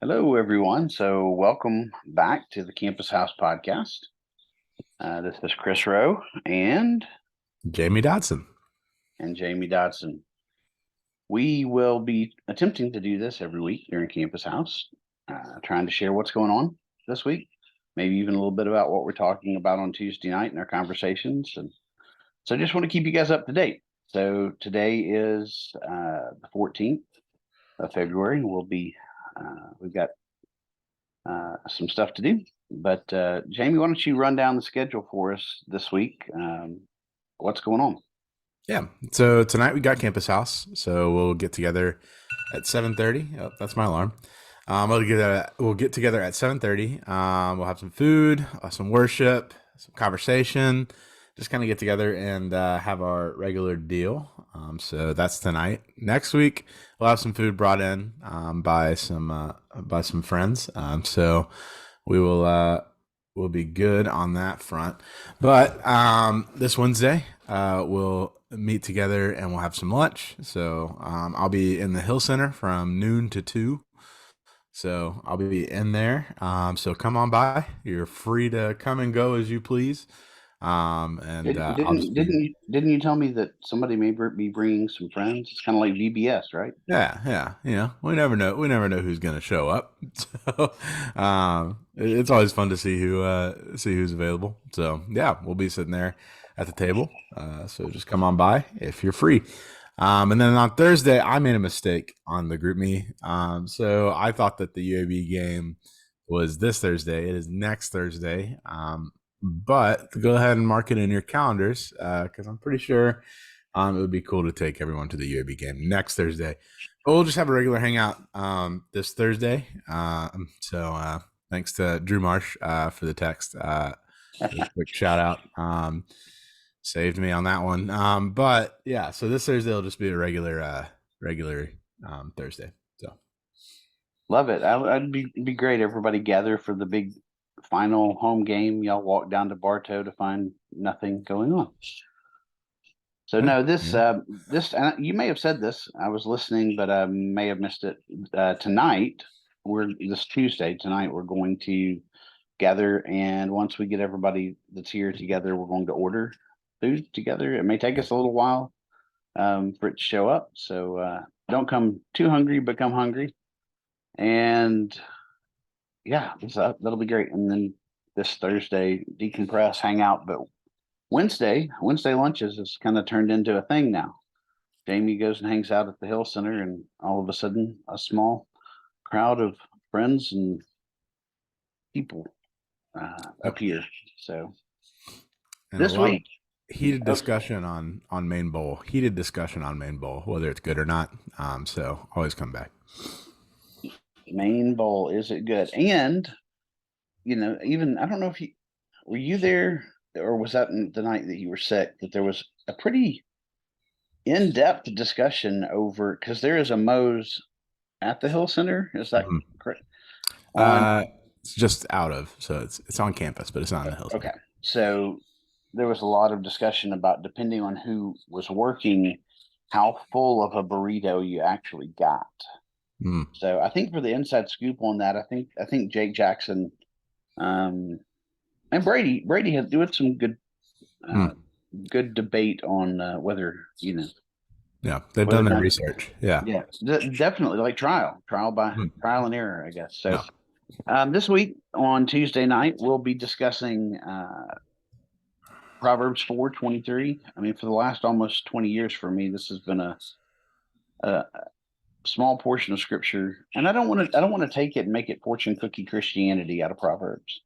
Hello, everyone. So, welcome back to the Campus House podcast. This is Chris Rowe Jamie Dotson. and Jamie Dodson. We will be attempting to do this every week during Campus House, trying to share what's going on this week, maybe even a little bit about what we're talking about on Tuesday night in our conversations. And so, just want to keep you guys up to date. So, today is the 14th of February. We've got some stuff to do. But Jamie, why don't you run down the schedule for us this week? What's going on? Yeah. So tonight we got Campus House. So we'll get together at 7:30. Oh, that's my alarm. We'll get together at 7:30. We'll have some food, some worship, some conversation. Just kind of get together and have our regular deal. So that's tonight. Next week we'll have some food brought in by some friends. So we will be good on that front. But this Wednesday, we'll meet together and we'll have some lunch. So I'll be in the Hill Center from noon to 2. So I'll be in there. So come on by. You're free to come and go as you please. And Didn't I'll didn't just be didn't you, didn't you tell me that somebody may be bringing some friends? It's kind of like VBS, right? Yeah. We never know. We never know who's gonna show up. So, it's always fun to see who's available. So yeah, we'll be sitting there at the table. So just come on by if you're free. And then on Thursday, I made a mistake on the group me. So I thought that the UAB game was this Thursday. It is next Thursday. But go ahead and mark it in your calendars because I'm pretty sure it would be cool to take everyone to the UAB game next Thursday. But we'll just have a regular hangout this Thursday. So thanks to Drew Marsh for the text. Quick shout out. Saved me on that one. But yeah, so this Thursday will just be a regular Thursday. So Love it. I'd be great. Everybody gather for the big final home game. Y'all walk down to Bartow to find nothing going on. So yeah, no, this yeah. this you may have said this. I was listening, but I may have missed it. Tonight, we're this Tuesday. Tonight, we're going to gather, and once we get everybody that's here together, we're going to order food together. It may take us a little while for it to show up, so don't come too hungry, but come hungry. And yeah, that'll be great. And then this Thursday, decompress, hang out. But Wednesday lunches has kind of turned into a thing now. Jamie goes and hangs out at the Hill Center, and all of a sudden, a small crowd of friends and people Yep. appear. So And a this lot of week, heated oh, discussion on main bowl. Heated discussion on main bowl, whether it's good or not. So always come back. main bowl, is it good? And even I don't know if you were you there or was that the night that you were sick that there was a pretty in-depth discussion over because there is a Moe's at the Hill Center. Is that Mhm. correct? On Uh, it's just out of, so it's on campus, but it's not in the Hill okay, Center. so there was a lot of discussion about depending on who was working, how full of a burrito you actually got. Mm, So I think for the inside scoop on that, I think Jake Jackson um, and Brady has doing some uh, mm. good debate on whether Yeah, they've whether done or their not. research. Yeah. Yeah, definitely like trial by Mm, trial and error, I guess. So yeah. this week on Tuesday night, we'll be discussing Proverbs 4:23. I mean, for the last almost 20 years for me, this has been a small portion of scripture, and I don't want to take it and make it fortune cookie Christianity out of Proverbs.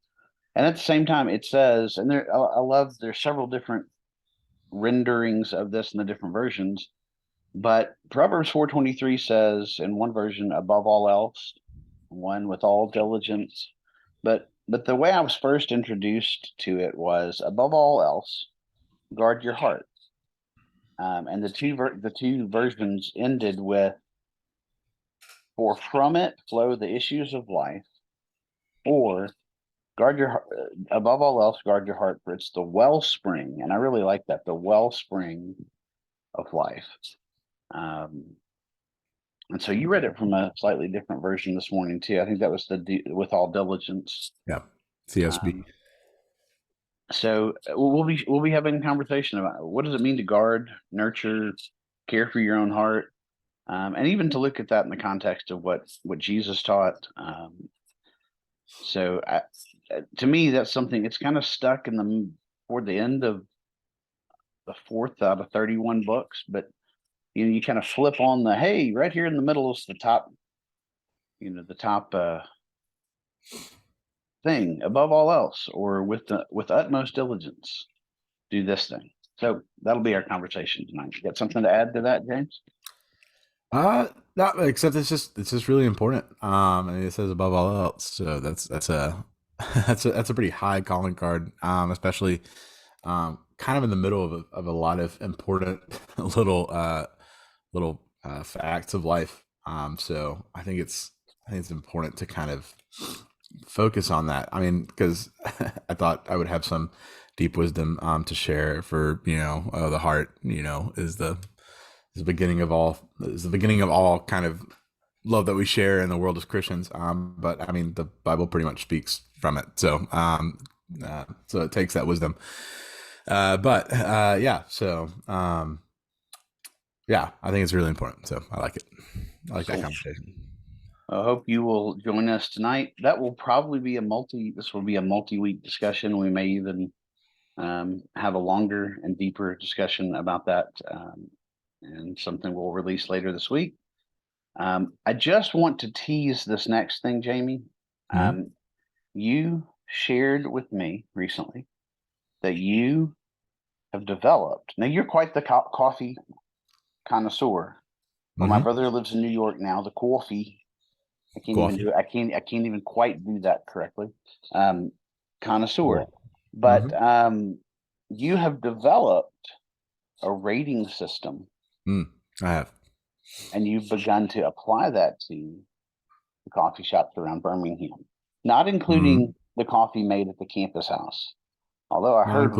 And at the same time, it says, and I love there's several different renderings of this in the different versions. But Proverbs 4:23 says in one version, above all else, one with all diligence. But the way I was first introduced to it was above all else, guard your heart. And the two versions ended with, for from it flow the issues of life, or guard your heart above all else, guard your heart, for it's the wellspring. And I really like that, the wellspring of life. Um, And so you read it from a slightly different version this morning too. I think that was with all diligence. Yeah. CSB. So we'll be having a conversation about what does it mean to guard, nurture, care for your own heart, and even to look at that in the context of what Jesus taught. So to me, that's something. It's kind of stuck in toward the end of the fourth out of 31 books, but you kind of flip on hey, right here in the middle is the top, the top thing above all else, or with utmost diligence, do this thing. So that'll be our conversation tonight. You got something to add to that, James? Not except it's just really important. And it says above all else, so that's a that's a pretty high calling card. Especially kind of in the middle of a lot of important little facts of life. So I think it's important to kind of focus on that. I mean, because I thought I would have some deep wisdom to share for the heart is the beginning of all kind of love that we share in the world as Christians. But I mean, the Bible pretty much speaks from it. So it takes that wisdom. Yeah. So yeah, I think it's really important. So I like it. I like that Cool. conversation. I hope you will join us tonight. That will probably be this will be a multi-week discussion. We may even have a longer and deeper discussion about that, and something we'll release later this week. I just want to tease this next thing, Jamie. You shared with me recently that you have developed. Now you're quite the coffee connoisseur. Well, my brother lives in New York now. The coffee, I can't even do it. I can't even quite do that correctly. Connoisseur, but you have developed a rating system. I have, and you've begun to apply that to the coffee shops around Birmingham, not including the coffee made at the campus house. Although I heard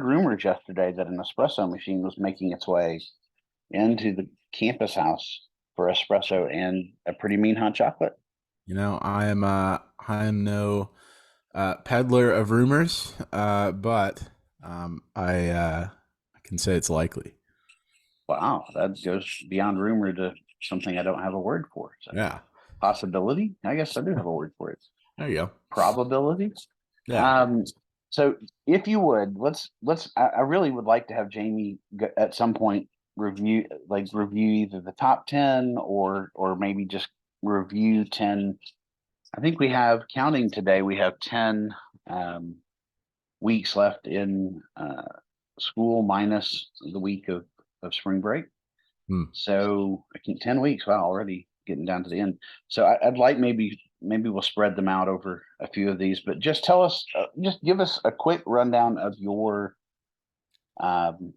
rumors yesterday that an espresso machine was making its way into the campus house for espresso and a pretty mean hot chocolate. I am no peddler of rumors, but I can say it's likely. Wow, that goes beyond rumor to something I don't have a word for. So yeah, possibility. I guess I do have a word for it. There you go. Probability. Yeah. So if you would, I really would like to have Jamie at some point review either the top 10 or maybe just review 10. I think we have, counting today, we have 10 weeks left in school minus the week of spring break. So I think 10 weeks. Wow, already getting down to the end. So I'd like maybe we'll spread them out over a few of these, but just tell us, just give us a quick rundown of your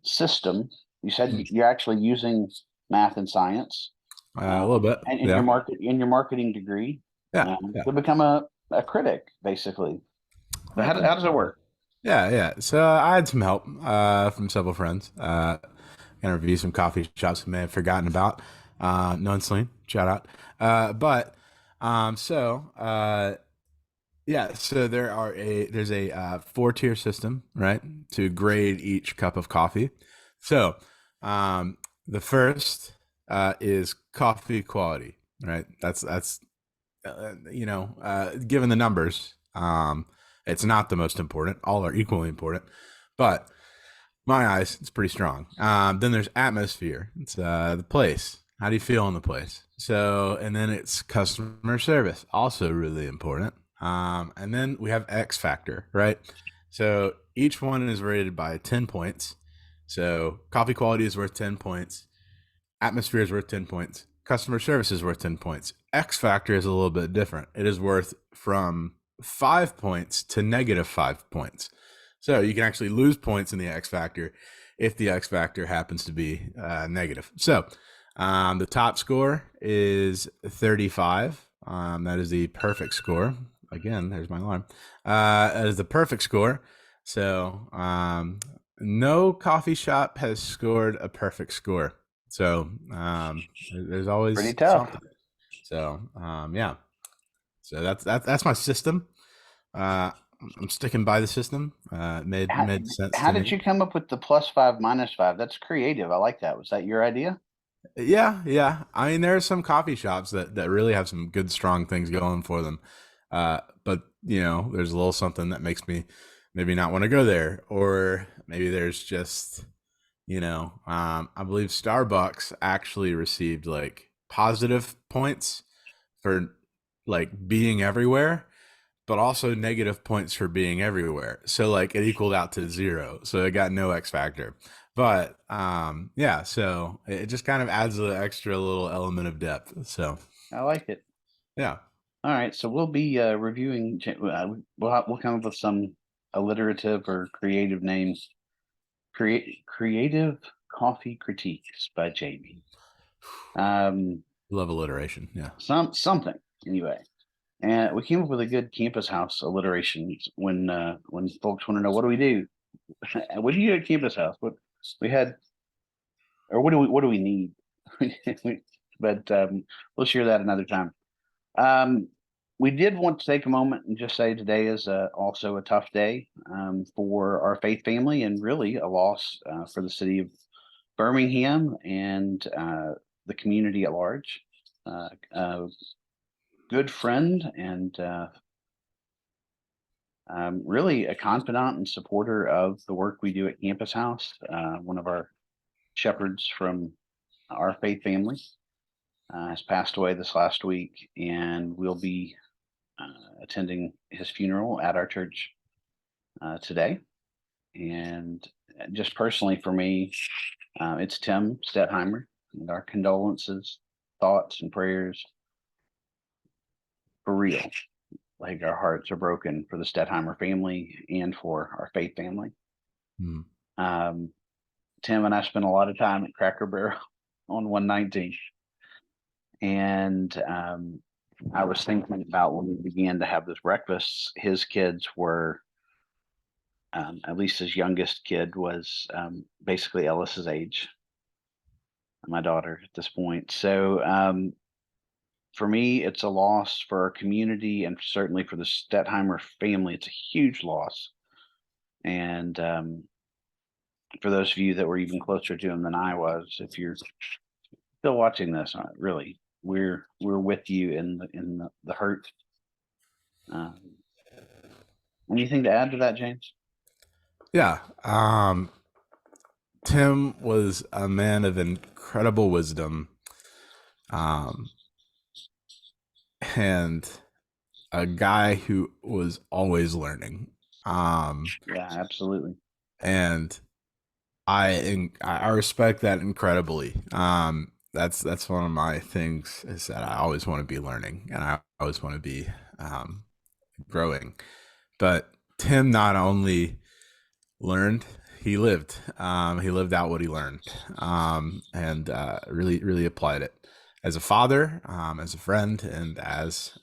system. You said you're actually using math and science a little bit, and in your marketing degree, to become a critic, basically. So how does it work? Yeah. So I had some help from several friends. Kind of review some coffee shops we may have forgotten about. Known Celine, shout out. So there's a 4-tier system, right, to grade each cup of coffee. So the first is coffee quality, right? That's given the numbers, it's not the most important. All are equally important, but my eyes, it's pretty strong. Then there's atmosphere. It's the place. How do you feel in the place? So, and then it's customer service, also really important. And then we have X factor, right? So each one is rated by 10 points. So coffee quality is worth 10 points. Atmosphere is worth 10 points. Customer service is worth 10 points. X factor is a little bit different. It is worth from 5 points to -5 points. So you can actually lose points in the X factor if the X factor happens to be negative. So the top score is 35. That is the perfect score. Again, there's my alarm. That is the perfect score. So no coffee shop has scored a perfect score. So there's always Pretty tough. something. So yeah. So that's my system. I'm sticking by the system. Made sense How to did me. you come up with the +5 -5? That's creative. I like that. Was that your idea? Yeah. I mean, there are some coffee shops that really have some good, strong things going for them. But there's a little something that makes me maybe not want to go there, or maybe there's just, I believe Starbucks actually received like positive points for like being everywhere, but also negative points for being everywhere. So like it equaled out to 0. So it got no X factor. But yeah, so it just kind of adds an extra little element of depth. So I like it. yeah. All right, so we'll be reviewing. We'll come up with some alliterative or creative names. Creative coffee critiques by Jamie. Love alliteration. Yeah. Something anyway. And we came up with a good campus house alliteration when folks want to know what do we do? What do you do at campus house? What we had, or what do we need? But we'll share that another time. Um, we did want to take a moment and just say today is also a tough day for our faith family, and really a loss for the city of Birmingham and the community at large. A good friend and really a confidant and supporter of the work we do at Campus House. One of our shepherds from our faith family has passed away this last week, and we'll be attending his funeral at our church today. And just personally for me, it's Tim Stettheimer, and our condolences, thoughts, and prayers for real. Like our hearts are broken for the Stettheimer family and for our faith family. Hmm. Tim and I spent a lot of time at Cracker Barrel on 119. And I was thinking about when we began to have this breakfast, his kids were, at least his youngest kid was basically Ellis's age, my daughter at this point. So for me, it's a loss for our community and certainly for the Stettheimer family. It's a huge loss. And for those of you that were even closer to him than I was, if you're still watching this, really, we're with you in the hurt. Anything to add to that, James? Yeah. Tim was a man of incredible wisdom. And a guy who was always learning. Yeah, absolutely. And I respect that incredibly. That's one of my things is that I always want to be learning and I always want to be growing. But Tim not only learned, he lived. He lived out what he learned, and really applied it as a father, as a friend, and as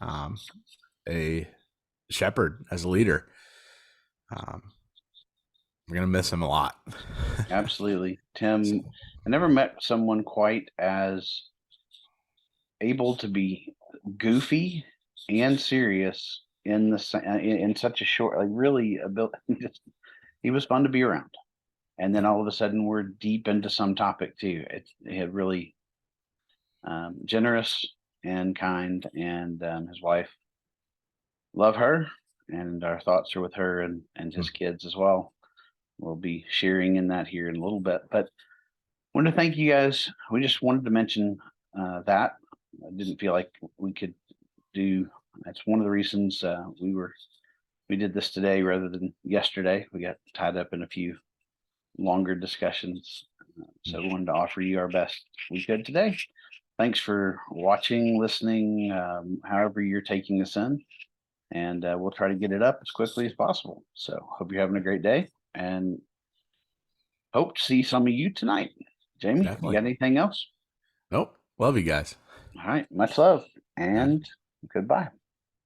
a shepherd, as a leader. We're gonna miss him a lot. Absolutely. Tim, I never met someone quite as able to be goofy and serious in such a short, like really just, he was fun to be around. And then all of a sudden we're deep into some topic too. It had really generous and kind, and his wife, love her, and our thoughts are with her and his kids as well. We'll be sharing in that here in a little bit, but wanted to thank you guys. We just wanted to mention that. I didn't feel like we could do. That's one of the reasons we did this today rather than yesterday. We got tied up in a few longer discussions, so we wanted to offer you our best we could today. Thanks for watching, listening, however you're taking this in, and we'll try to get it up as quickly as possible. So hope you're having a great day, and hope to see some of you tonight. Jamie, Definitely. you got anything else? Nope. Love you guys. All right. Much love and goodbye.